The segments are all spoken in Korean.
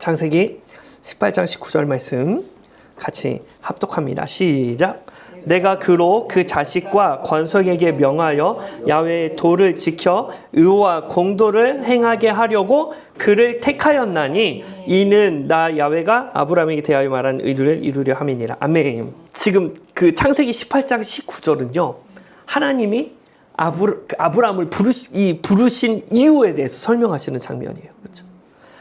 창세기 18장 19절 말씀 같이 합독합니다. 시작. 내가 그로 그 자식과 권속에게 명하여 야훼의 도를 지켜 의와 공도를 행하게 하려고 그를 택하였나니 이는 나 야훼가 아브라함에게 대하여 말한 의를 이루려 함이니라. 아멘. 지금 그 창세기 18장 19절은요. 하나님이 아브라함을 부르신 이유에 대해서 설명하시는 장면이에요. 그렇죠?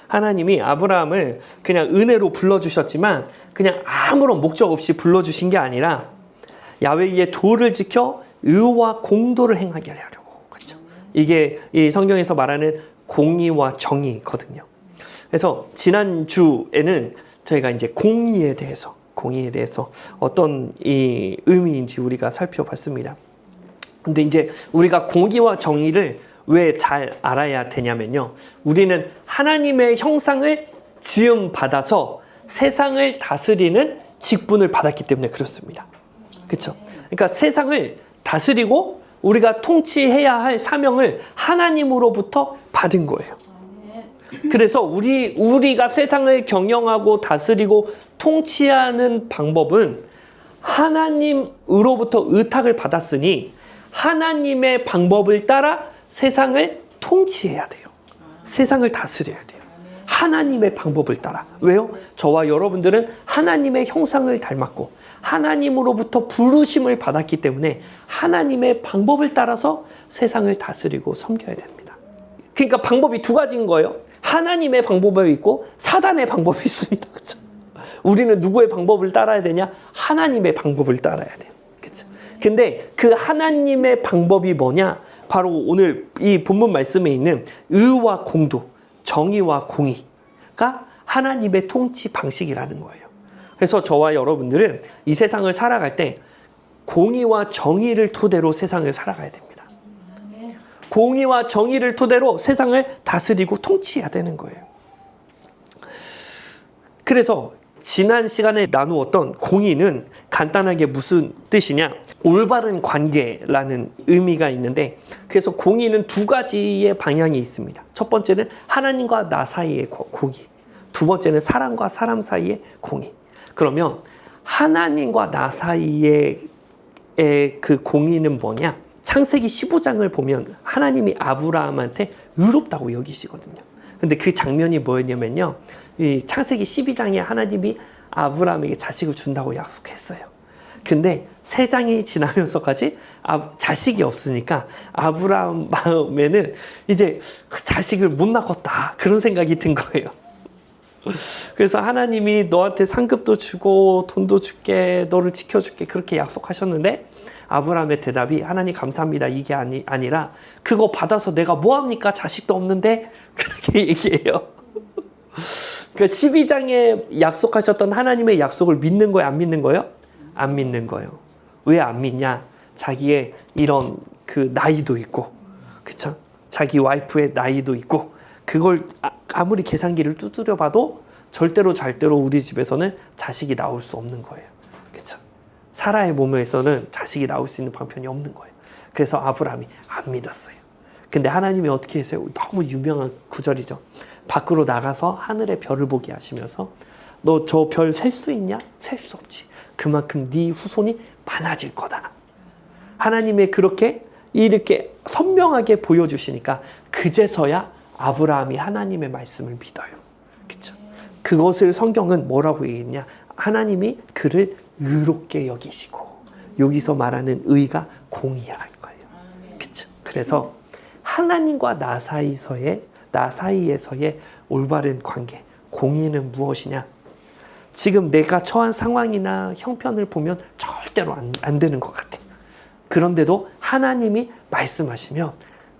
하나님이 아브라함을 그냥 은혜로 불러주셨지만 그냥 아무런 목적 없이 불러주신 게 아니라 야훼의 도를 지켜 의와 공도를 행하게 하려고. 그렇죠? 이게 이 성경에서 말하는 공의와 정의거든요. 그래서 지난주에는 저희가 이제 공의에 대해서 어떤 이 의미인지 우리가 살펴봤습니다. 근데 이제 우리가 공의와 정의를 왜 잘 알아야 되냐면요. 우리는 하나님의 형상을 지음받아서 세상을 다스리는 직분을 받았기 때문에 그렇습니다. 그렇죠? 그러니까 세상을 다스리고 우리가 통치해야 할 사명을 하나님으로부터 받은 거예요. 그래서 우리가 세상을 경영하고 다스리고 통치하는 방법은 하나님으로부터 의탁을 받았으니 하나님의 방법을 따라 세상을 통치해야 돼요. 세상을 다스려야 돼요. 하나님의 방법을 따라. 왜요? 저와 여러분들은 하나님의 형상을 닮았고 하나님으로부터 부르심을 받았기 때문에 하나님의 방법을 따라서 세상을 다스리고 섬겨야 됩니다. 그러니까 방법이 두 가지인 거예요. 하나님의 방법이 있고 사단의 방법이 있습니다. 그렇죠? 우리는 누구의 방법을 따라야 되냐? 하나님의 방법을 따라야 돼요. 그렇죠? 근데 그 하나님의 방법이 뭐냐? 바로 오늘 이 본문 말씀에 있는 의와 공도, 정의와 공의가 하나님의 통치 방식이라는 거예요. 그래서 저와 여러분들은 이 세상을 살아갈 때 공의와 정의를 토대로 세상을 살아가야 됩니다. 공의와 정의를 토대로 세상을 다스리고 통치해야 되는 거예요. 그래서 지난 시간에 나누었던 공의는 간단하게 무슨 뜻이냐? 올바른 관계라는 의미가 있는데, 그래서 공의는 두 가지의 방향이 있습니다. 첫 번째는 하나님과 나 사이의 공의, 두 번째는 사람과 사람 사이의 공의. 그러면 하나님과 나 사이의 그 공의는 뭐냐? 창세기 15장을 보면 하나님이 아브라함한테 의롭다고 여기시거든요. 근데 그 장면이 뭐였냐면요. 이 창세기 12장에 하나님이 아브라함에게 자식을 준다고 약속했어요. 근데 3장이 지나면서까지 자식이 없으니까 아브라함 마음에는 이제 자식을 못 낳았다. 그런 생각이 든 거예요. 그래서 하나님이 너한테 상급도 주고 돈도 줄게, 너를 지켜줄게 그렇게 약속하셨는데 아브라함의 대답이 하나님 감사합니다 이게 아니라 그거 받아서 내가 뭐합니까? 자식도 없는데 그렇게 얘기해요. 그러니까 12장에 약속하셨던 하나님의 약속을 믿는 거예요? 안 믿는 거예요? 안 믿는 거예요. 왜 안 믿냐? 자기의 이런 그 나이도 있고, 그쵸? 자기 와이프의 나이도 있고, 그걸 아무리 계산기를 두드려 봐도 절대로 우리 집에서는 자식이 나올 수 없는 거예요. 그쵸? 사라의 몸에서는 자식이 나올 수 있는 방편이 없는 거예요. 그래서 아브라함이 안 믿었어요. 근데 하나님이 어떻게 했어요? 너무 유명한 구절이죠. 밖으로 나가서 하늘의 별을 보게 하시면서 너 저 별 셀 수 있냐? 셀 수 없지. 그만큼 네 후손이 많아질 거다. 하나님의 이렇게 선명하게 보여주시니까 그제서야 아브라함이 하나님의 말씀을 믿어요. 그렇죠? 그것을 성경은 뭐라고 얘기했냐? 하나님이 그를 의롭게 여기시고, 여기서 말하는 의가 공의라는 거예요. 그렇죠? 그래서 하나님과 나 사이에서의 올바른 관계, 공의는 무엇이냐? 지금 내가 처한 상황이나 형편을 보면 절대로 안 되는 것 같아요. 그런데도 하나님이 말씀하시면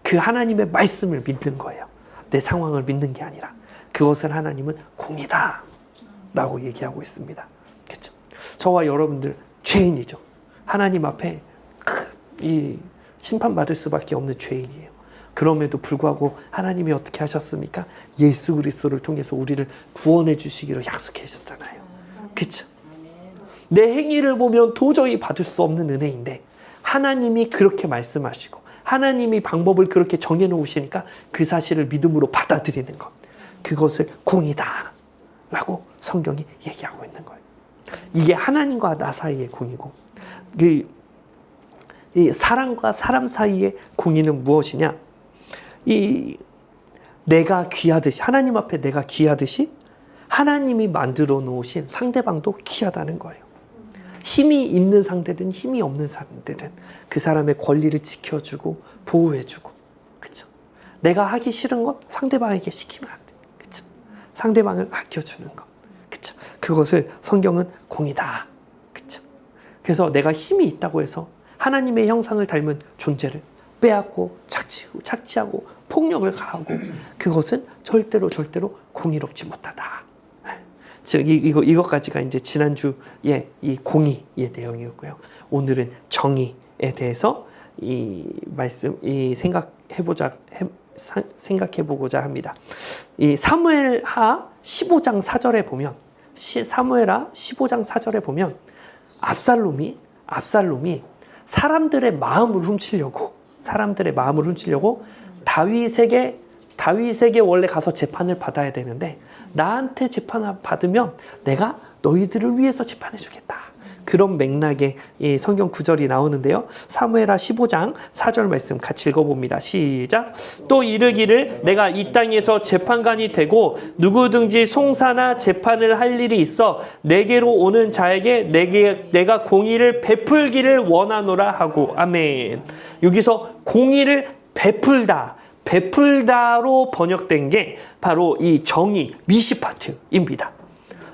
그 하나님의 말씀을 믿는 거예요. 내 상황을 믿는 게 아니라 그것을 하나님은 공의다 라고 얘기하고 있습니다. 그렇죠? 저와 여러분들 죄인이죠. 하나님 앞에 이 심판받을 수밖에 없는 죄인이에요. 그럼에도 불구하고 하나님이 어떻게 하셨습니까? 예수 그리스도를 통해서 우리를 구원해 주시기로 약속해 주셨잖아요. 그렇죠? 내 행위를 보면 도저히 받을 수 없는 은혜인데 하나님이 그렇게 말씀하시고 하나님이 방법을 그렇게 정해 놓으시니까 그 사실을 믿음으로 받아들이는 것, 그것을 공의다 라고 성경이 얘기하고 있는 거예요. 이게 하나님과 나 사이의 공이고, 이 사람과 사람 사이의 공의는 무엇이냐? 내가 귀하듯이, 하나님 앞에 내가 귀하듯이 하나님이 만들어 놓으신 상대방도 귀하다는 거예요. 힘이 있는 상대든 힘이 없는 상대든 그 사람의 권리를 지켜주고 보호해주고, 그쵸? 내가 하기 싫은 것 상대방에게 시키면 안 돼. 그쵸? 상대방을 아껴주는 것. 그쵸? 그것을 성경은 공이다. 그쵸? 그래서 내가 힘이 있다고 해서 하나님의 형상을 닮은 존재를 빼앗고 착취하고 폭력을 가하고, 그것은 절대로 공의롭지 못하다. 즉 이것까지가 이제 지난주의 이 공의의 내용이었고요. 오늘은 정의에 대해서 생각해보고자 합니다. 이 사무엘하 15장 4절에 보면, 사무엘하 15장 4절에 보면 압살롬이 사람들의 마음을 훔치려고 다윗에게 원래 가서 재판을 받아야 되는데, 나한테 재판을 받으면 내가 너희들을 위해서 재판해 주겠다. 그런 맥락의 이 성경 구절이 나오는데요. 사무엘하 15장 4절 말씀 같이 읽어봅니다. 시작. 또 이르기를 내가 이 땅에서 재판관이 되고 누구든지 송사나 재판을 할 일이 있어 내게로 오는 자에게 내가 공의를 베풀기를 원하노라 하고. 아멘. 여기서 공의를 베풀다로 번역된 게 바로 이 정의, 미시파트입니다.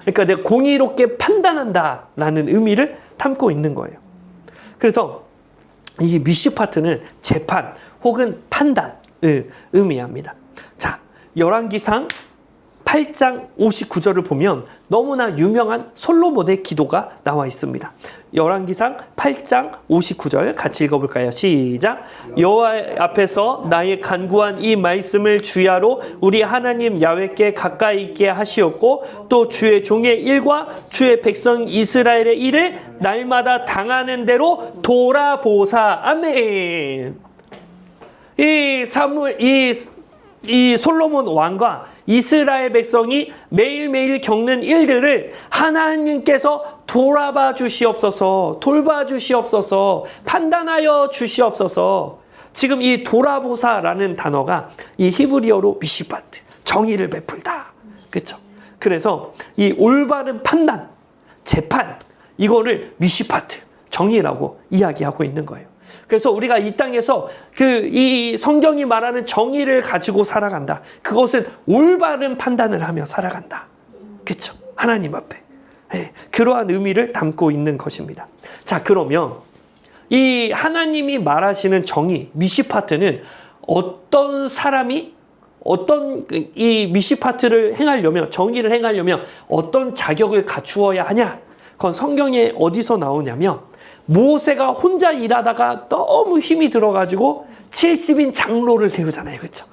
그러니까 내가 공의롭게 판단한다라는 의미를 담고 있는 거예요. 그래서 이 미시파트는 재판 혹은 판단을 의미합니다. 자, 열왕기상 8장 59절을 보면 너무나 유명한 솔로몬의 기도가 나와 있습니다. 열왕기상 8장 59절 같이 읽어볼까요? 시작. 여호와 앞에서 나의 간구한 이 말씀을 주야로 우리 하나님 야훼께 가까이 있게 하시었고, 또 주의 종의 일과 주의 백성 이스라엘의 일을 날마다 당하는 대로 돌아보사. 아멘. 이 솔로몬 왕과 이스라엘 백성이 매일매일 겪는 일들을 하나님께서 돌아봐 주시옵소서, 돌봐 주시옵소서, 판단하여 주시옵소서. 지금 이 돌아보사라는 단어가 이 히브리어로 미시파트, 정의를 베풀다. 그렇죠? 그래서 이 올바른 판단, 재판, 이거를 미시파트, 정의라고 이야기하고 있는 거예요. 그래서 우리가 이 땅에서 이 성경이 말하는 정의를 가지고 살아간다. 그것은 올바른 판단을 하며 살아간다. 그렇죠? 하나님 앞에. 네, 그러한 의미를 담고 있는 것입니다. 자, 그러면 이 하나님이 말하시는 정의, 미시파트는 어떤 사람이 이 미시파트를 행하려면, 정의를 행하려면 어떤 자격을 갖추어야 하냐? 그건 성경에 어디서 나오냐면, 모세가 혼자 일하다가 너무 힘이 들어가지고 70인 장로를 세우잖아요. 그렇죠?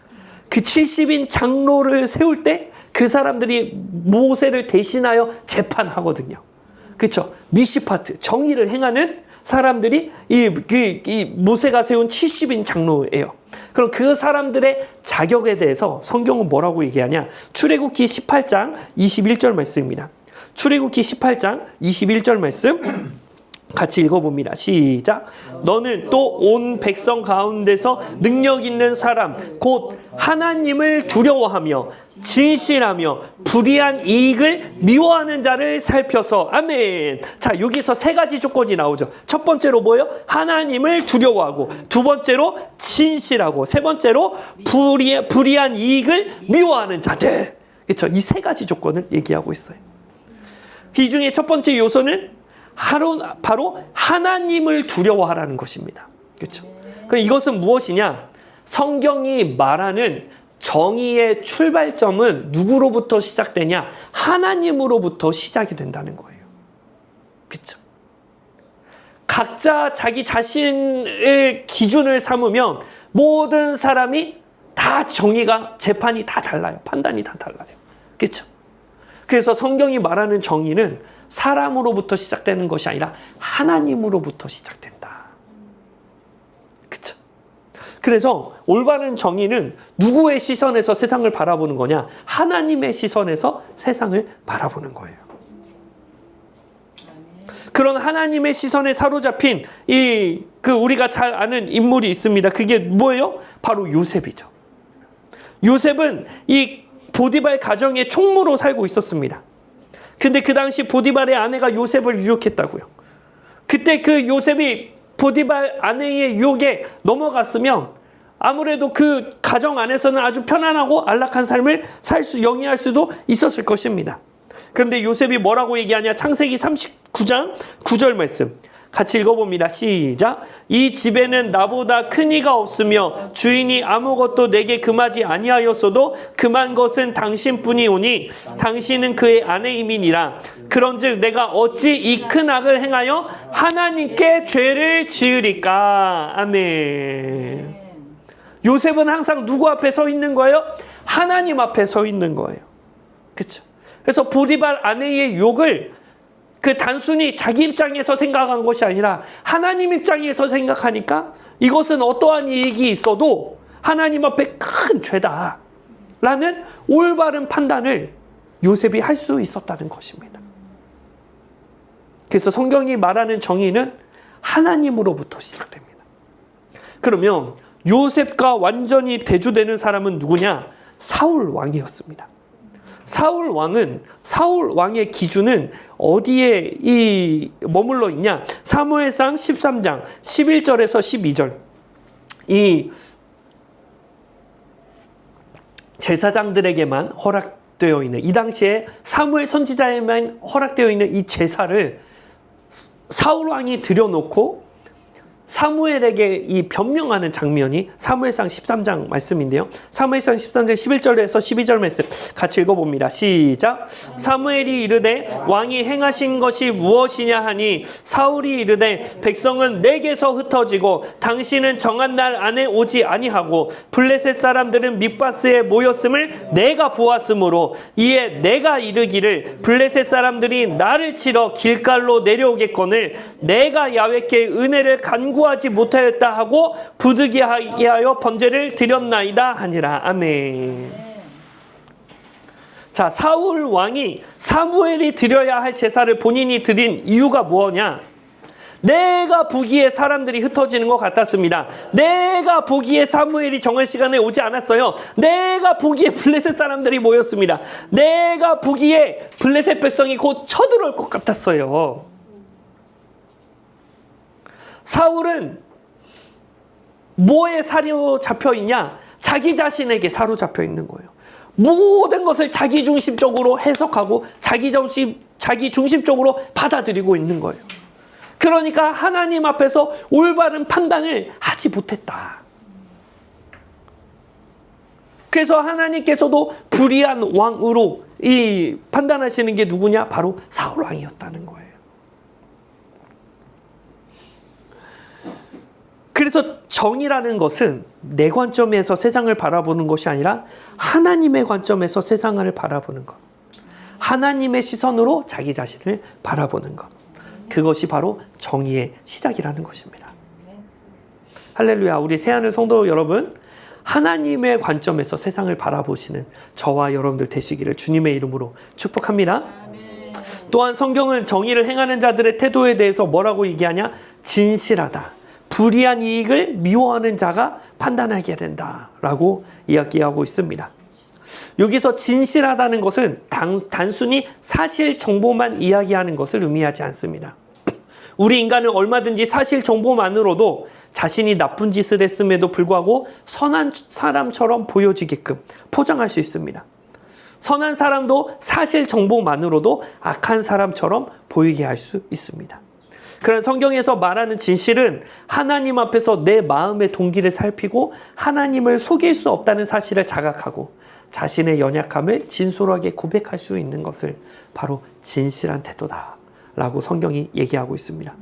그 70인 장로를 세울 때 그 사람들이 모세를 대신하여 재판하거든요. 그렇죠? 미시파트, 정의를 행하는 사람들이 이 모세가 세운 70인 장로예요. 그럼 그 사람들의 자격에 대해서 성경은 뭐라고 얘기하냐? 출애굽기 18장 21절 말씀입니다. 출애굽기 18장 21절 말씀 같이 읽어봅니다. 시작. 너는 또 온 백성 가운데서 능력 있는 사람 곧 하나님을 두려워하며 진실하며 불의한 이익을 미워하는 자를 살펴서. 아멘. 자, 여기서 세 가지 조건이 나오죠. 첫 번째로 뭐예요? 하나님을 두려워하고, 두 번째로 진실하고, 세 번째로 불의한 이익을 미워하는 자들. 그렇죠? 이 세 가지 조건을 얘기하고 있어요. 이 중에 첫 번째 요소는 바로 하나님을 두려워하라는 것입니다. 그렇죠? 그럼 이것은 무엇이냐? 성경이 말하는 정의의 출발점은 누구로부터 시작되냐? 하나님으로부터 시작이 된다는 거예요. 그렇죠? 각자 자기 자신을 기준을 삼으면 모든 사람이 다 정의가, 재판이 다 달라요. 판단이 다 달라요. 그렇죠? 그래서 성경이 말하는 정의는 사람으로부터 시작되는 것이 아니라 하나님으로부터 시작된다. 그렇죠? 그래서 올바른 정의는 누구의 시선에서 세상을 바라보는 거냐? 하나님의 시선에서 세상을 바라보는 거예요. 그런 하나님의 시선에 사로잡힌 우리가 잘 아는 인물이 있습니다. 그게 뭐예요? 바로 요셉이죠. 요셉은 이 보디발 가정의 총무로 살고 있었습니다. 근데 그 당시 보디발의 아내가 요셉을 유혹했다고요. 그때 그 요셉이 보디발 아내의 유혹에 넘어갔으면 아무래도 그 가정 안에서는 아주 편안하고 안락한 삶을 영위할 수도 있었을 것입니다. 그런데 요셉이 뭐라고 얘기하냐? 창세기 39장 9절 말씀 같이 읽어봅니다. 시작. 이 집에는 나보다 큰 이가 없으며 주인이 아무것도 내게 금하지 아니하였어도 금한 것은 당신뿐이오니 당신은 그의 아내임이니라. 그런즉 내가 어찌 이 큰 악을 행하여 하나님께 죄를 지으리까. 아멘. 요셉은 항상 누구 앞에 서 있는 거예요? 하나님 앞에 서 있는 거예요. 그렇죠? 그래서 보디발 아내의 욕을 단순히 자기 입장에서 생각한 것이 아니라 하나님 입장에서 생각하니까 이것은 어떠한 이익이 있어도 하나님 앞에 큰 죄다 라는 올바른 판단을 요셉이 할 수 있었다는 것입니다. 그래서 성경이 말하는 정의는 하나님으로부터 시작됩니다. 그러면 요셉과 완전히 대조되는 사람은 누구냐? 사울 왕이었습니다. 사울 왕의 기준은 어디에 머물러 있냐? 사무엘상 13장 11절에서 12절. 이 제사장들에게만 허락되어 있는, 이 당시에 사무엘 선지자에만 허락되어 있는 이 제사를 사울 왕이 들여놓고 사무엘에게 이 변명하는 장면이 사무엘상 13장 말씀인데요. 사무엘상 13장 11절에서 12절 말씀 같이 읽어봅니다. 시작. 사무엘이 이르되 왕이 행하신 것이 무엇이냐 하니 사울이 이르되 백성은 내게서 흩어지고 당신은 정한 날 안에 오지 아니하고 블레셋 사람들은 믹바스에 모였음을 내가 보았으므로 이에 내가 이르기를 블레셋 사람들이 나를 치러 길갈로 내려오겠거늘 내가 야훼께 은혜를 간구하지 못하였다 하고 부득이하게 하여 번제를 드렸나이다 하니라. 아멘. 자, 사울 왕이 사무엘이 드려야 할 제사를 본인이 드린 이유가 뭐냐? 내가 보기에 사람들이 흩어지는 것 같았습니다. 내가 보기에 사무엘이 정한 시간에 오지 않았어요. 내가 보기에 블레셋 사람들이 모였습니다. 내가 보기에 블레셋 백성이 곧 쳐들어올 것 같았어요. 사울은 뭐에 사로잡혀 있냐? 자기 자신에게 사로잡혀 있는 거예요. 모든 것을 자기 중심적으로 해석하고 자기 중심적으로 받아들이고 있는 거예요. 그러니까 하나님 앞에서 올바른 판단을 하지 못했다. 그래서 하나님께서도 불의한 왕으로 판단하시는 게 누구냐? 바로 사울 왕이었다는 거예요. 그래서 정의라는 것은 내 관점에서 세상을 바라보는 것이 아니라 하나님의 관점에서 세상을 바라보는 것. 하나님의 시선으로 자기 자신을 바라보는 것. 그것이 바로 정의의 시작이라는 것입니다. 할렐루야. 우리 새하늘 성도 여러분, 하나님의 관점에서 세상을 바라보시는 저와 여러분들 되시기를 주님의 이름으로 축복합니다. 또한 성경은 정의를 행하는 자들의 태도에 대해서 뭐라고 얘기하냐? 진실하다. 불의한 이익을 미워하는 자가 판단하게 된다라고 이야기하고 있습니다. 여기서 진실하다는 것은 단순히 사실 정보만 이야기하는 것을 의미하지 않습니다. 우리 인간은 얼마든지 사실 정보만으로도 자신이 나쁜 짓을 했음에도 불구하고 선한 사람처럼 보여지게끔 포장할 수 있습니다. 선한 사람도 사실 정보만으로도 악한 사람처럼 보이게 할 수 있습니다. 그런 성경에서 말하는 진실은 하나님 앞에서 내 마음의 동기를 살피고 하나님을 속일 수 없다는 사실을 자각하고 자신의 연약함을 진솔하게 고백할 수 있는 것을 바로 진실한 태도다라고 성경이 얘기하고 있습니다.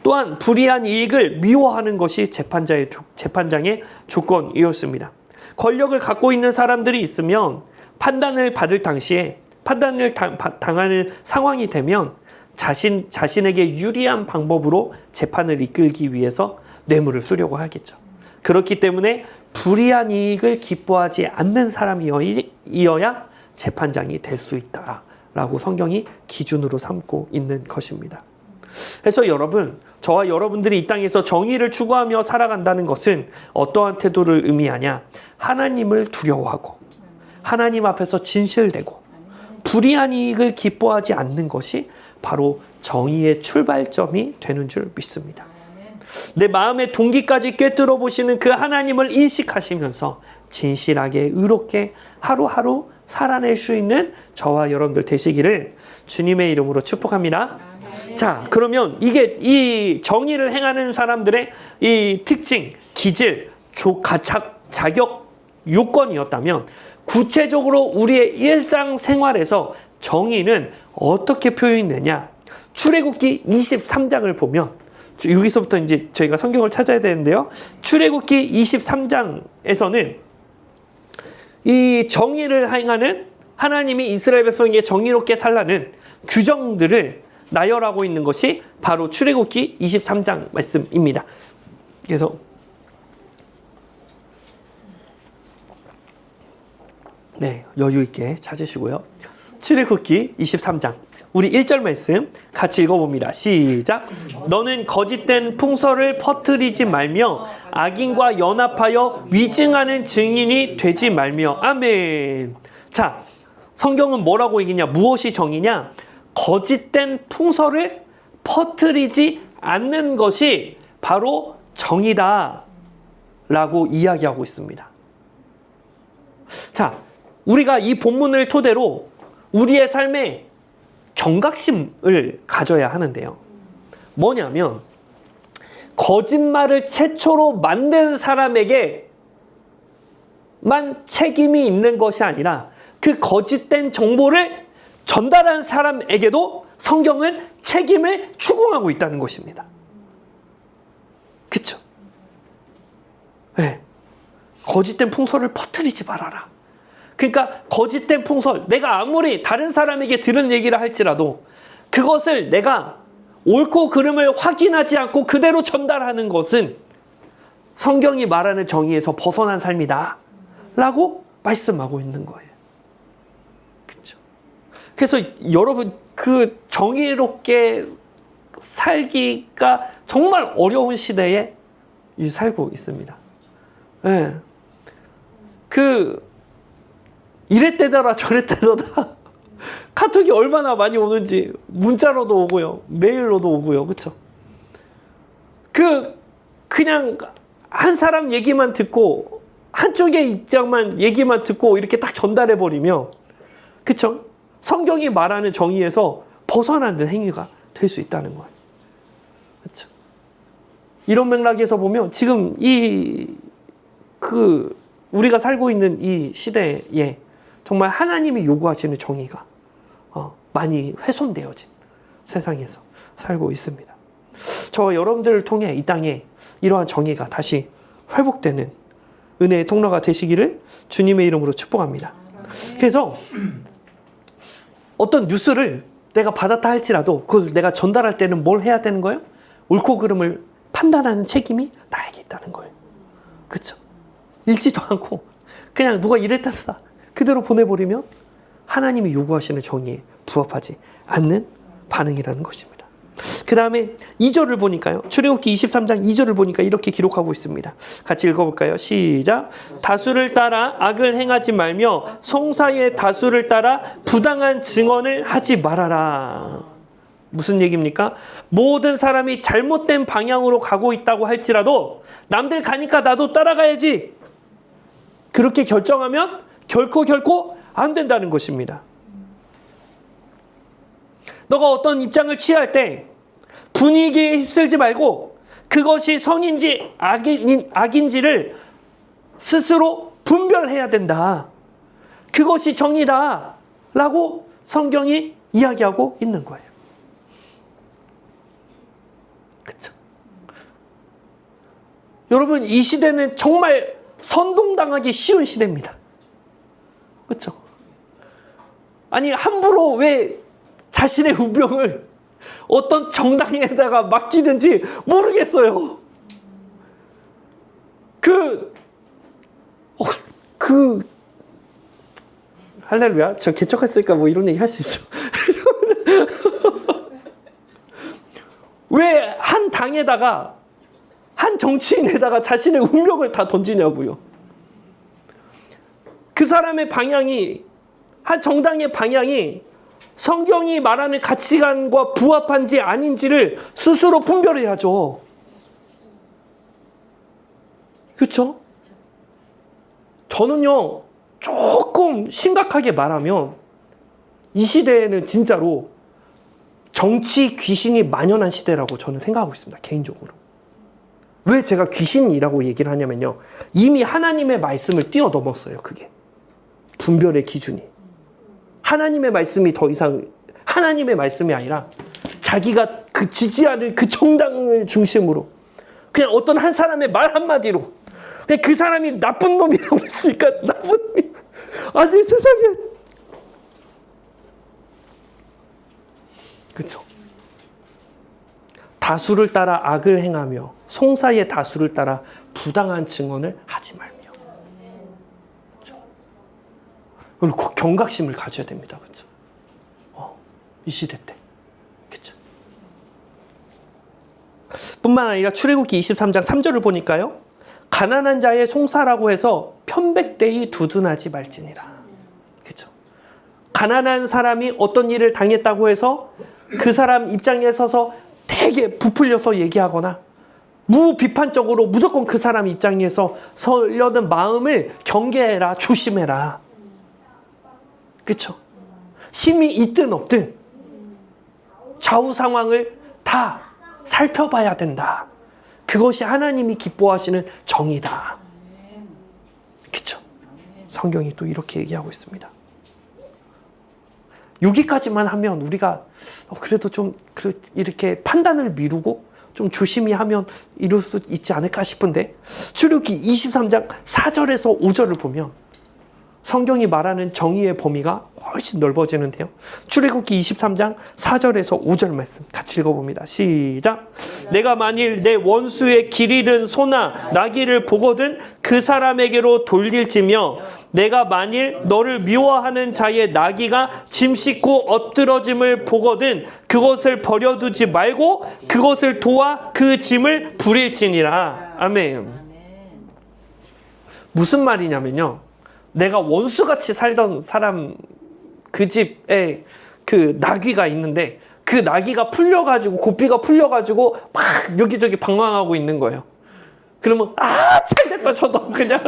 또한 불의한 이익을 미워하는 것이 재판장의 조건이었습니다. 권력을 갖고 있는 사람들이 있으면 판단을 받을 당시에 판단을 당하는 상황이 되면 자신에게 유리한 방법으로 재판을 이끌기 위해서 뇌물을 쓰려고 하겠죠. 그렇기 때문에 불의한 이익을 기뻐하지 않는 사람이어야 재판장이 될 수 있다라고 성경이 기준으로 삼고 있는 것입니다. 그래서 여러분, 저와 여러분들이 이 땅에서 정의를 추구하며 살아간다는 것은 어떠한 태도를 의미하냐? 하나님을 두려워하고 하나님 앞에서 진실되고 불의한 이익을 기뻐하지 않는 것이 바로 정의의 출발점이 되는 줄 믿습니다. 내 마음의 동기까지 꿰뚫어 보시는 그 하나님을 인식하시면서 진실하게 의롭게 하루하루 살아낼 수 있는 저와 여러분들 되시기를 주님의 이름으로 축복합니다. 자, 그러면 이게 이 정의를 행하는 사람들의 이 특징, 기질, 자격 요건이었다면 구체적으로 우리의 일상생활에서 정의는 어떻게 표현되냐? 출애굽기 23장을 보면 여기서부터 이제 저희가 성경을 찾아야 되는데요. 출애굽기 23장에서는 이 정의를 행하는 하나님이 이스라엘 백성에게 정의롭게 살라는 규정들을 나열하고 있는 것이 바로 출애굽기 23장 말씀입니다. 그래서 네, 여유 있게 찾으시고요. 출애굽기 23장 우리 1절 말씀 같이 읽어봅니다. 시작. 너는 거짓된 풍설을 퍼뜨리지 말며 악인과 연합하여 위증하는 증인이 되지 말며. 아멘. 자, 성경은 뭐라고 얘기냐? 무엇이 정의냐? 거짓된 풍설을 퍼뜨리지 않는 것이 바로 정의다 라고 이야기하고 있습니다. 자, 우리가 이 본문을 토대로 우리의 삶에 경각심을 가져야 하는데요. 뭐냐면 거짓말을 최초로 만든 사람에게만 책임이 있는 것이 아니라 그 거짓된 정보를 전달한 사람에게도 성경은 책임을 추궁하고 있다는 것입니다. 그렇죠? 네. 거짓된 풍설을 퍼뜨리지 말아라. 그러니까 거짓된 풍설, 내가 아무리 다른 사람에게 들은 얘기를 할지라도 그것을 내가 옳고 그름을 확인하지 않고 그대로 전달하는 것은 성경이 말하는 정의에서 벗어난 삶이다 라고 말씀하고 있는 거예요. 그렇죠? 그래서 여러분, 그 정의롭게 살기가 정말 어려운 시대에 살고 있습니다. 네. 이랬대더라 저랬대더라 카톡이 얼마나 많이 오는지 문자로도 오고요, 메일로도 오고요. 그렇죠? 그냥 한 사람 얘기만 듣고 한쪽의 입장만 얘기만 듣고 이렇게 딱 전달해 버리면, 그렇죠? 성경이 말하는 정의에서 벗어나는 행위가 될 수 있다는 거예요. 그렇죠? 이런 맥락에서 보면 지금 우리가 살고 있는 이 시대에 정말 하나님이 요구하시는 정의가 많이 훼손되어진 세상에서 살고 있습니다. 저와 여러분들을 통해 이 땅에 이러한 정의가 다시 회복되는 은혜의 통로가 되시기를 주님의 이름으로 축복합니다. 그래서 어떤 뉴스를 내가 받았다 할지라도 그걸 내가 전달할 때는 뭘 해야 되는 거예요? 옳고 그름을 판단하는 책임이 나에게 있다는 거예요. 그렇죠? 읽지도 않고 그냥 누가 이랬다 그대로 보내버리면 하나님이 요구하시는 정의에 부합하지 않는 반응이라는 것입니다. 그 다음에 2절을 보니까요. 출애굽기 23장 2절을 보니까 이렇게 기록하고 있습니다. 같이 읽어볼까요? 시작. 다수를 따라 악을 행하지 말며 송사의 다수를 따라 부당한 증언을 하지 말아라. 무슨 얘기입니까? 모든 사람이 잘못된 방향으로 가고 있다고 할지라도 남들 가니까 나도 따라가야지, 그렇게 결정하면 결코 안 된다는 것입니다. 너가 어떤 입장을 취할 때 분위기에 휩쓸지 말고 그것이 선인지 악인지를 스스로 분별해야 된다. 그것이 정의다 라고 성경이 이야기하고 있는 거예요. 그렇죠? 여러분, 이 시대는 정말 선동당하기 쉬운 시대입니다. 그렇죠? 아니, 함부로 왜 자신의 운명을 어떤 정당에다가 맡기는지 모르겠어요. 할렐루야. 저 개척했으니까 뭐 이런 얘기 할 수 있죠. 왜 한 당에다가, 한 정치인에다가 자신의 운명을 다 던지냐고요. 그 사람의 방향이, 한 정당의 방향이 성경이 말하는 가치관과 부합한지 아닌지를 스스로 분별해야죠. 그렇죠? 저는요, 조금 심각하게 말하면 이 시대에는 진짜로 정치 귀신이 만연한 시대라고 저는 생각하고 있습니다. 개인적으로. 왜 제가 귀신이라고 얘기를 하냐면요, 이미 하나님의 말씀을 뛰어넘었어요. 그게 분별의 기준이. 하나님의 말씀이 더 이상 하나님의 말씀이 아니라 자기가 그 지지하는 그 정당을 중심으로 그냥 어떤 한 사람의 말 한마디로 그냥 그 사람이 나쁜 놈이라고 했으니까 나쁜 놈이. 아니 세상에. 그렇죠. 다수를 따라 악을 행하며 송사의 다수를 따라 부당한 증언을 하지 말며. 그렇죠. 꼭 경각심을 가져야 됩니다. 그렇죠. 이 시대 때. 그렇죠. 뿐만 아니라 출애굽기 23장 3절을 보니까요, 가난한 자의 송사라고 해서 편백되이 두둔하지 말지니라. 그렇죠. 가난한 사람이 어떤 일을 당했다고 해서 그 사람 입장에 서서 되게 부풀려서 얘기하거나 무비판적으로 무조건 그 사람 입장에서 서려는 마음을 경계해라, 조심해라. 그렇죠. 힘이 있든 없든 좌우 상황을 다 살펴봐야 된다. 그것이 하나님이 기뻐하시는 정의다. 그렇죠. 성경이 또 이렇게 얘기하고 있습니다. 여기까지만 하면 우리가 그래도 좀 이렇게 판단을 미루고 좀 조심히 하면 이룰 수 있지 않을까 싶은데, 출애굽기 23장 4절에서 5절을 보면 성경이 말하는 정의의 범위가 훨씬 넓어지는데요. 출애굽기 23장 4절에서 5절 말씀 같이 읽어봅니다. 시작. 내가 만일 내 원수의 길 잃은 소나 나귀를 보거든 그 사람에게로 돌릴지며, 내가 만일 너를 미워하는 자의 나귀가 짐 싣고 엎드러짐을 보거든 그것을 버려두지 말고 그것을 도와 그 짐을 부릴지니라. 아멘. 무슨 말이냐면요, 내가 원수같이 살던 사람 그 집에 그 나귀가 있는데 그 나귀가 풀려가지고, 고삐가 풀려가지고 막 여기저기 방황하고 있는 거예요. 그러면 잘됐다, 저도 그냥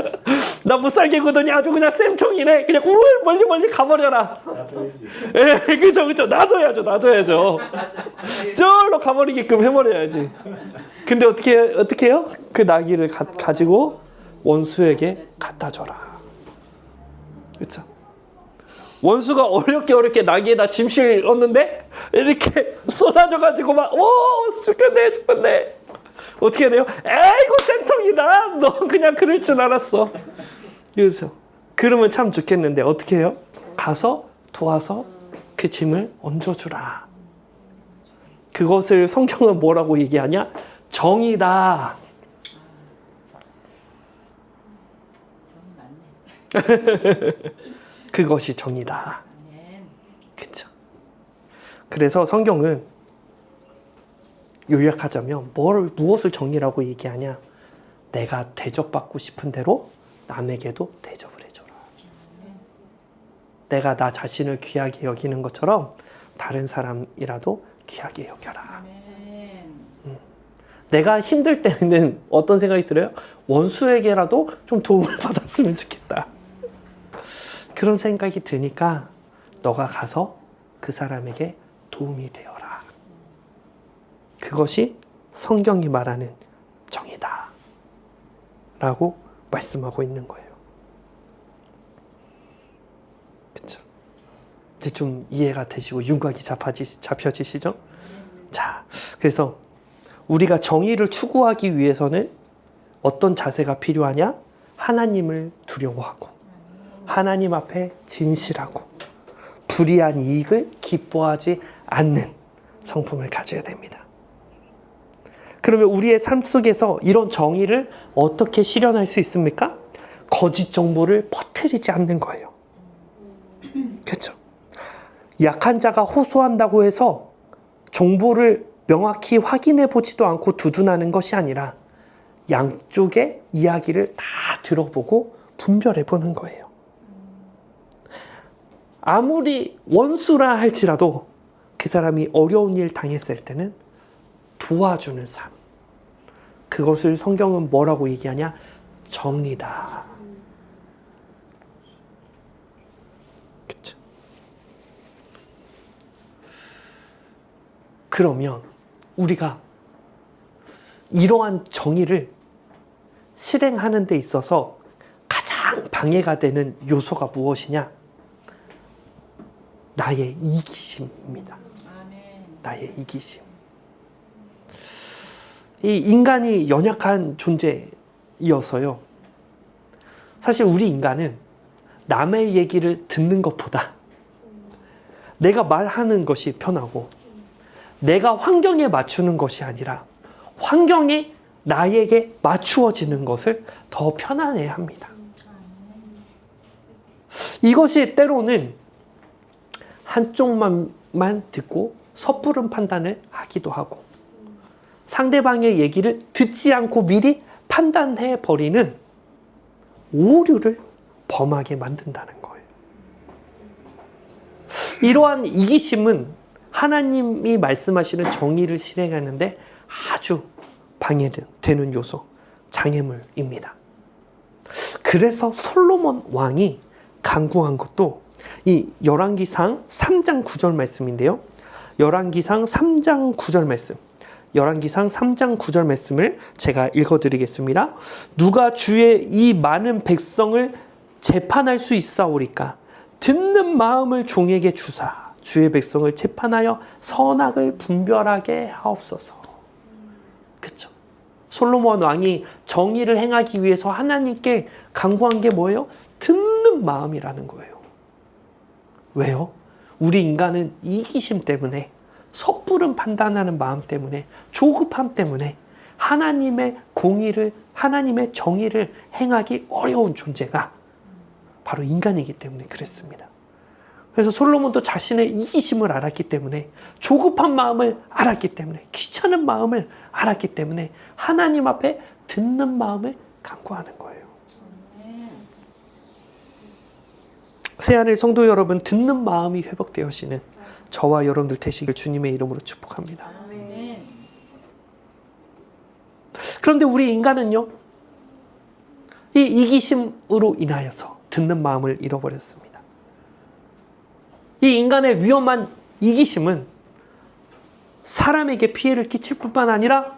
나 못 살게 구더니 아주 그냥 쌤통이네, 그냥 멀리 가버려라. 그죠. 놔둬야죠. 저로 가버리게끔 해버려야지. 근데 어떻게 해요? 그 나귀를 가지고 원수에게 갖다 줘라. 그렇죠. 원수가 어렵게 나귀에다 짐 실었는데 이렇게 쏟아져가지고 막 죽겠네. 어떻게 해야 돼요? 에이고 쌤통이다, 너 그냥 그럴 줄 알았어. 그렇죠. 그러면 참 좋겠는데 어떻게 해요? 가서 도와서 그 짐을 얹어주라. 그것을 성경은 뭐라고 얘기하냐? 정의다. 그것이 정의다. 그렇죠. 그래서 성경은 요약하자면 무엇을 정의라고 얘기하냐? 내가 대접받고 싶은 대로 남에게도 대접을 해줘라. 내가 나 자신을 귀하게 여기는 것처럼 다른 사람이라도 귀하게 여겨라. 내가 힘들 때는 어떤 생각이 들어요? 원수에게라도 좀 도움을 받았으면 좋겠다. 그런 생각이 드니까 너가 가서 그 사람에게 도움이 되어라. 그것이 성경이 말하는 정의다 라고 말씀하고 있는 거예요. 그렇죠? 이제 좀 이해가 되시고 윤곽이 잡혀지시죠? 자, 그래서 우리가 정의를 추구하기 위해서는 어떤 자세가 필요하냐? 하나님을 두려워하고 하나님 앞에 진실하고 불이한 이익을 기뻐하지 않는 성품을 가져야 됩니다. 그러면 우리의 삶 속에서 이런 정의를 어떻게 실현할 수 있습니까? 거짓 정보를 퍼뜨리지 않는 거예요. 그렇죠? 약한 자가 호소한다고 해서 정보를 명확히 확인해 보지도 않고 두둔하는 것이 아니라 양쪽의 이야기를 다 들어보고 분별해 보는 거예요. 아무리 원수라 할지라도 그 사람이 어려운 일 당했을 때는 도와주는 삶. 그것을 성경은 뭐라고 얘기하냐? 정의다. 그쵸? 그러면 우리가 이러한 정의를 실행하는 데 있어서 가장 방해가 되는 요소가 무엇이냐? 나의 이기심입니다. 나의 이기심. 이 인간이 연약한 존재이어서요. 사실 우리 인간은 남의 얘기를 듣는 것보다 내가 말하는 것이 편하고 내가 환경에 맞추는 것이 아니라 환경이 나에게 맞추어지는 것을 더 편안해 합니다. 이것이 때로는 한쪽만 듣고 섣부른 판단을 하기도 하고 상대방의 얘기를 듣지 않고 미리 판단해 버리는 오류를 범하게 만든다는 거예요. 이러한 이기심은 하나님이 말씀하시는 정의를 실행하는데 아주 방해되는 요소, 장애물입니다. 그래서 솔로몬 왕이 간구한 것도 이 열왕기상 3장 9절 말씀인데요. 열왕기상 3장 9절 말씀. 열왕기상 3장 9절 말씀을 제가 읽어드리겠습니다. 누가 주의 이 많은 백성을 재판할 수 있사오리까? 듣는 마음을 종에게 주사 주의 백성을 재판하여 선악을 분별하게 하옵소서. 그렇죠? 솔로몬 왕이 정의를 행하기 위해서 하나님께 간구한 게 뭐예요? 듣는 마음이라는 거예요. 왜요? 우리 인간은 이기심 때문에 섣부른 판단하는 마음 때문에 조급함 때문에 하나님의 공의를 하나님의 정의를 행하기 어려운 존재가 바로 인간이기 때문에 그랬습니다. 그래서 솔로몬도 자신의 이기심을 알았기 때문에 조급한 마음을 알았기 때문에 귀찮은 마음을 알았기 때문에 하나님 앞에 듣는 마음을 간구하는 거예요. 새하늘 성도 여러분, 듣는 마음이 회복되어지는 저와 여러분들 되시길 주님의 이름으로 축복합니다. 그런데 우리 인간은요, 이 이기심으로 인하여서 듣는 마음을 잃어버렸습니다. 이 인간의 위험한 이기심은 사람에게 피해를 끼칠 뿐만 아니라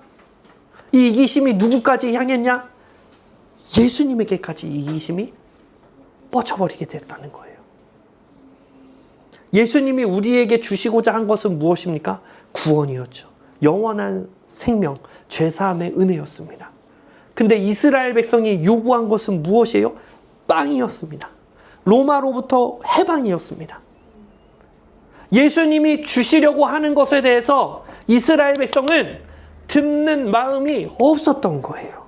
이 이기심이 누구까지 향했냐? 예수님에게까지 이기심이 뻗쳐버리게 됐다는 거예요. 예수님이 우리에게 주시고자 한 것은 무엇입니까? 구원이었죠. 영원한 생명, 죄사함의 은혜였습니다. 근데 이스라엘 백성이 요구한 것은 무엇이에요? 빵이었습니다. 로마로부터 해방이었습니다. 예수님이 주시려고 하는 것에 대해서 이스라엘 백성은 듣는 마음이 없었던 거예요.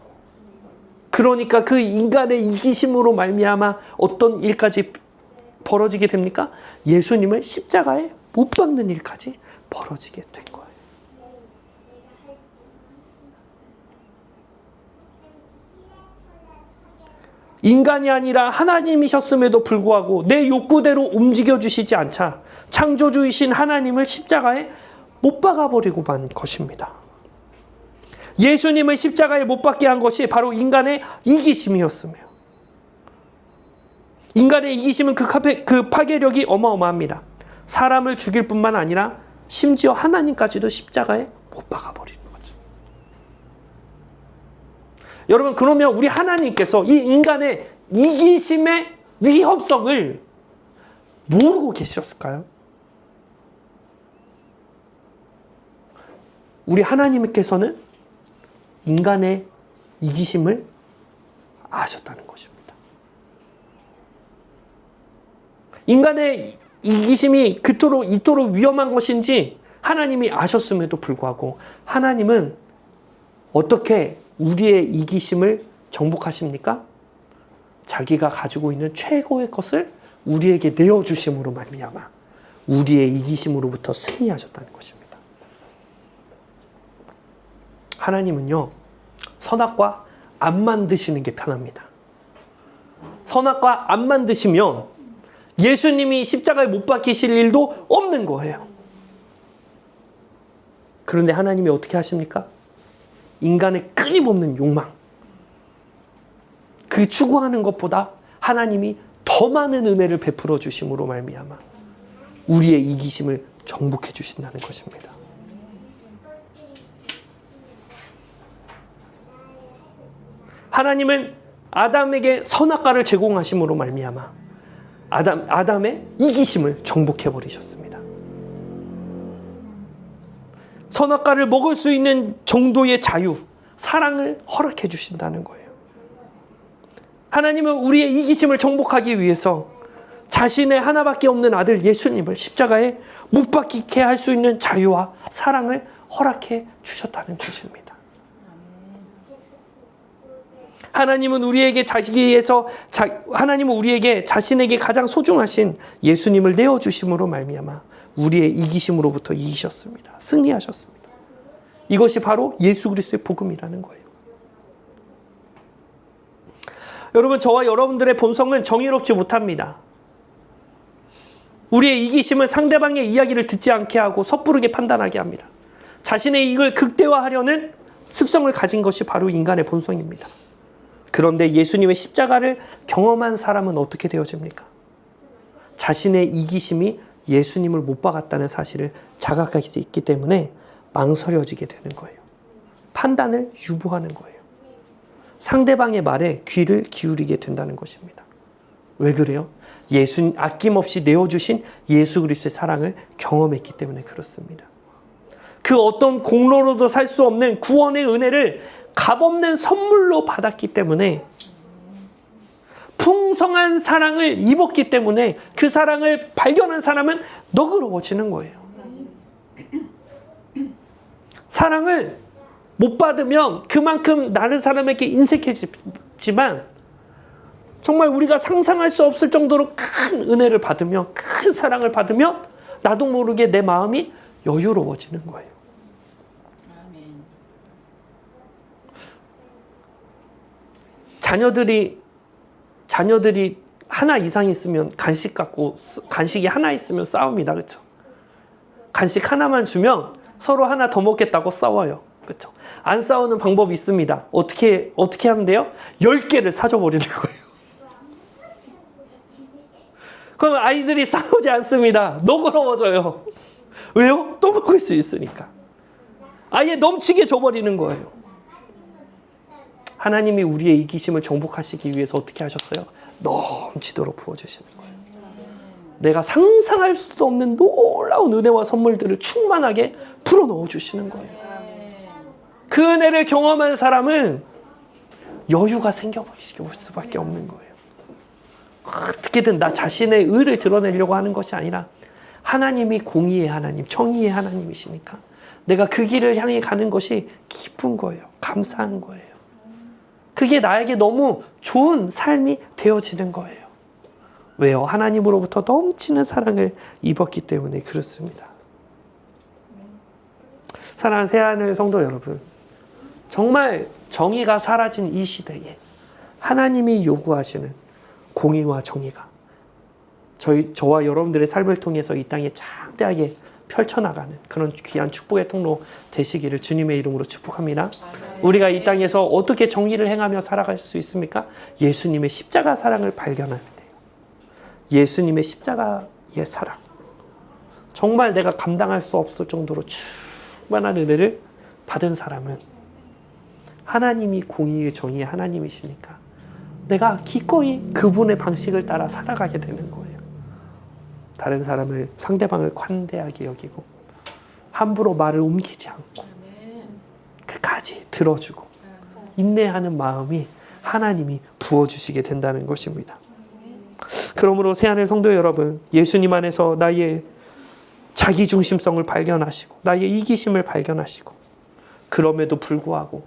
그러니까 그 인간의 이기심으로 말미암아 어떤 일까지 벌어지게 됩니까? 예수님을 십자가에 못 박는 일까지 벌어지게 된 거예요. 인간이 아니라 하나님이셨음에도 불구하고 내 욕구대로 움직여주시지 않자 창조주이신 하나님을 십자가에 못 박아버리고 만 것입니다. 예수님을 십자가에 못 박게 한 것이 바로 인간의 이기심이었으며 인간의 이기심은 그 파괴력이 어마어마합니다. 사람을 죽일 뿐만 아니라 심지어 하나님까지도 십자가에 못 박아버리는 거죠. 여러분, 그러면 우리 하나님께서 이 인간의 이기심의 위험성을 모르고 계셨을까요? 우리 하나님께서는 인간의 이기심을 아셨다는 것입니다. 인간의 이기심이 이토록 위험한 것인지 하나님이 아셨음에도 불구하고 하나님은 어떻게 우리의 이기심을 정복하십니까? 자기가 가지고 있는 최고의 것을 우리에게 내어주심으로 말미암아 우리의 이기심으로부터 승리하셨다는 것입니다. 하나님은요, 선악과 안 만드시는 게 편합니다. 선악과 안 만드시면 예수님이 십자가에 못 박히실 일도 없는 거예요. 그런데 하나님이 어떻게 하십니까? 인간의 끊임없는 욕망, 그 추구하는 것보다 하나님이 더 많은 은혜를 베풀어 주심으로 말미암아 우리의 이기심을 정복해 주신다는 것입니다. 하나님은 아담에게 선악과를 제공하심으로 말미암아 아담의 이기심을 정복해 버리셨습니다. 선악과를 먹을 수 있는 정도의 자유, 사랑을 허락해 주신다는 거예요. 하나님은 우리의 이기심을 정복하기 위해서 자신의 하나밖에 없는 아들 예수님을 십자가에 못 박히게 할 수 있는 자유와 사랑을 허락해 주셨다는 것입니다. 하나님은 우리에게 자신에게 가장 소중하신 예수님을 내어주심으로 말미암아 우리의 이기심으로부터 이기셨습니다. 승리하셨습니다. 이것이 바로 예수 그리스도의 복음이라는 거예요. 여러분, 저와 여러분들의 본성은 정의롭지 못합니다. 우리의 이기심은 상대방의 이야기를 듣지 않게 하고 섣부르게 판단하게 합니다. 자신의 이익을 극대화하려는 습성을 가진 것이 바로 인간의 본성입니다. 그런데 예수님의 십자가를 경험한 사람은 어떻게 되어집니까? 자신의 이기심이 예수님을 못 박았다는 사실을 자각하게 있기 때문에 망설여지게 되는 거예요. 판단을 유보하는 거예요. 상대방의 말에 귀를 기울이게 된다는 것입니다. 왜 그래요? 아낌없이 내어주신 예수 그리스도의 사랑을 경험했기 때문에 그렇습니다. 그 어떤 공로로도 살 수 없는 구원의 은혜를 값없는 선물로 받았기 때문에, 풍성한 사랑을 입었기 때문에 그 사랑을 발견한 사람은 너그러워지는 거예요. 사랑을 못 받으면 그만큼 다른 사람에게 인색해지지만, 정말 우리가 상상할 수 없을 정도로 큰 은혜를 받으면, 큰 사랑을 받으면 나도 모르게 내 마음이 여유로워지는 거예요. 자녀들이 하나 이상 있으면 간식이 하나 있으면 싸웁니다. 그렇죠? 간식 하나만 주면 서로 하나 더 먹겠다고 싸워요. 그렇죠? 안 싸우는 방법이 있습니다. 어떻게 하면 돼요? 10개를 사줘 버리는 거예요. 그럼 아이들이 싸우지 않습니다. 너그러워져요. 왜요? 또 먹을 수 있으니까. 아예 넘치게 줘버리는 거예요. 하나님이 우리의 이기심을 정복하시기 위해서 어떻게 하셨어요? 넘치도록 부어주시는 거예요. 내가 상상할 수도 없는 놀라운 은혜와 선물들을 충만하게 불어넣어 주시는 거예요. 그 은혜를 경험한 사람은 여유가 생겨버릴 수밖에 없는 거예요. 어떻게든 나 자신의 의를 드러내려고 하는 것이 아니라, 하나님이 공의의 하나님, 정의의 하나님이시니까 내가 그 길을 향해 가는 것이 기쁜 거예요. 감사한 거예요. 그게 나에게 너무 좋은 삶이 되어지는 거예요. 왜요? 하나님으로부터 넘치는 사랑을 입었기 때문에 그렇습니다. 사랑하는 새하늘 성도 여러분, 정말 정의가 사라진 이 시대에 하나님이 요구하시는 공의와 정의가 저와 여러분들의 삶을 통해서 이 땅에 창대하게 펼쳐나가는 그런 귀한 축복의 통로 되시기를 주님의 이름으로 축복합니다. 우리가 이 땅에서 어떻게 정의를 행하며 살아갈 수 있습니까? 예수님의 십자가 사랑을 발견할 때, 예수님의 십자가의 사랑, 정말 내가 감당할 수 없을 정도로 충만한 은혜를 받은 사람은 하나님이 공의의 정의의 하나님이시니까 내가 기꺼이 그분의 방식을 따라 살아가게 되는 거예요. 다른 사람을, 상대방을 관대하게 여기고 함부로 말을 옮기지 않고 끝까지 들어주고 인내하는 마음이 하나님이 부어주시게 된다는 것입니다. 그러므로 새하늘 성도 여러분, 예수님 안에서 나의 자기중심성을 발견하시고 나의 이기심을 발견하시고, 그럼에도 불구하고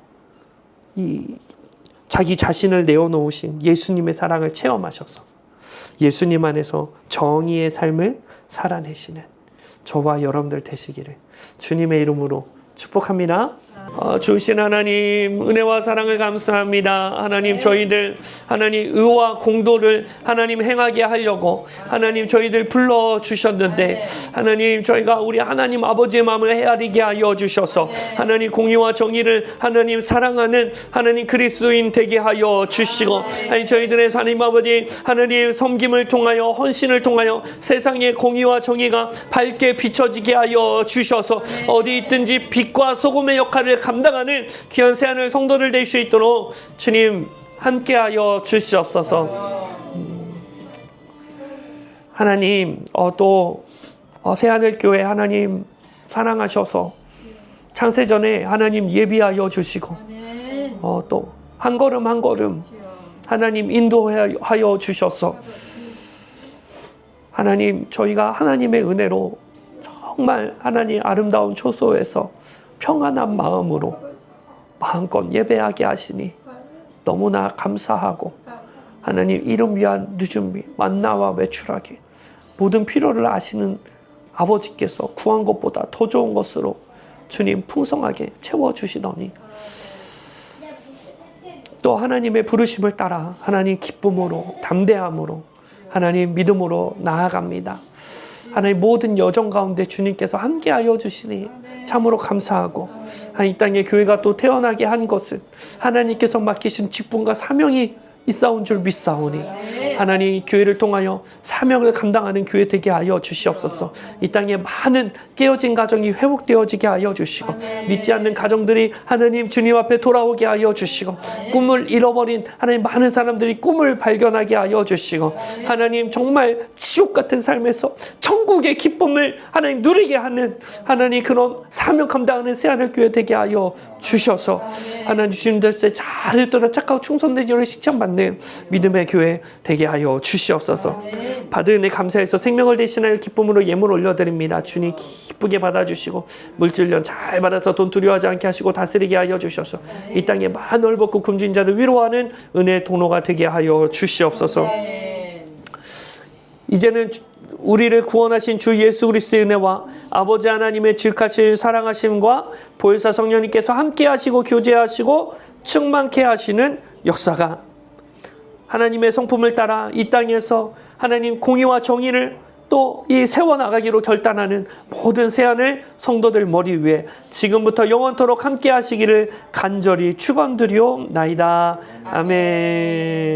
자기 자신을 내어놓으신 예수님의 사랑을 체험하셔서 예수님 안에서 정의의 삶을 살아내시는 저와 여러분들 되시기를 주님의 이름으로 축복합니다. 주신 하나님 은혜와 사랑을 감사합니다. 하나님 저희들 하나님 의와 공도를 하나님 행하게 하려고 하나님 저희들 불러주셨는데 하나님 저희가 우리 하나님 아버지의 마음을 헤아리게 하여 주셔서 하나님 공의와 정의를 하나님 사랑하는 하나님 그리스도인 되게 하여 주시고 하나님 저희들의 하나님 아버지 하나님 섬김을 통하여 헌신을 통하여 세상의 공의와 정의가 밝게 비춰지게 하여 주셔서 어디 있든지 빛과 소금의 역할을 감당하는 귀한 새하늘 성도들 될 수 있도록 주님 함께하여 주시옵소서. 하나님 또 새하늘 교회 하나님 사랑하셔서 창세전에 하나님 예비하여 주시고 또 한 걸음 한 걸음 하나님 인도하여 주셔서 하나님 저희가 하나님의 은혜로 정말 하나님 아름다운 초소에서 평안한 마음으로 마음껏 예배하게 하시니 너무나 감사하고 하나님 이름 위한 늦은 만나와 외출하기 모든 필요를 아시는 아버지께서 구한 것보다 더 좋은 것으로 주님 풍성하게 채워주시더니 또 하나님의 부르심을 따라 하나님 기쁨으로 담대함으로 하나님 믿음으로 나아갑니다. 하나님 모든 여정 가운데 주님께서 함께하여 주시니 참으로 감사하고 이 땅에 교회가 또 태어나게 한 것은 하나님께서 맡기신 직분과 사명이 있사온 줄 믿사오니 하나님 교회를 통하여 사명을 감당하는 교회 되게 하여 주시옵소서. 이 땅에 많은 깨어진 가정이 회복되어지게 하여 주시고 믿지 않는 가정들이 하나님 주님 앞에 돌아오게 하여 주시고 꿈을 잃어버린 하나님 많은 사람들이 꿈을 발견하게 하여 주시고 하나님 정말 지옥 같은 삶에서 천국의 기쁨을 하나님 누리게 하는 하나님 그런 사명 감당하는 새하늘 교회 되게 하여 주셔서 하나님 주님들께 잘했더라 착하고 충성된 자를 칭찬받는 믿음의 교회 되게 하여 주시옵소서. 받은 은혜 감사해서 생명을 대신하여 기쁨으로 예물 올려드립니다. 주님 기쁘게 받아주시고 물질련 잘 받아서 돈 두려워하지 않게 하시고 다스리게 하여 주셔서 이 땅에 많은 벌고 굶주린 자들 위로하는 은혜의 통로가 되게 하여 주시옵소서. 이제는 우리를 구원하신 주 예수 그리스도의 은혜와 아버지 하나님의 질카신 사랑하심과 보혜사 성령님께서 함께 하시고 교제하시고 충만케 하시는 역사가 하나님의 성품을 따라 이 땅에서 하나님 공의와 정의를 또 이 세워나가기로 결단하는 모든 새하늘 성도들 머리 위에 지금부터 영원토록 함께 하시기를 간절히 축원드리옵나이다. 아멘.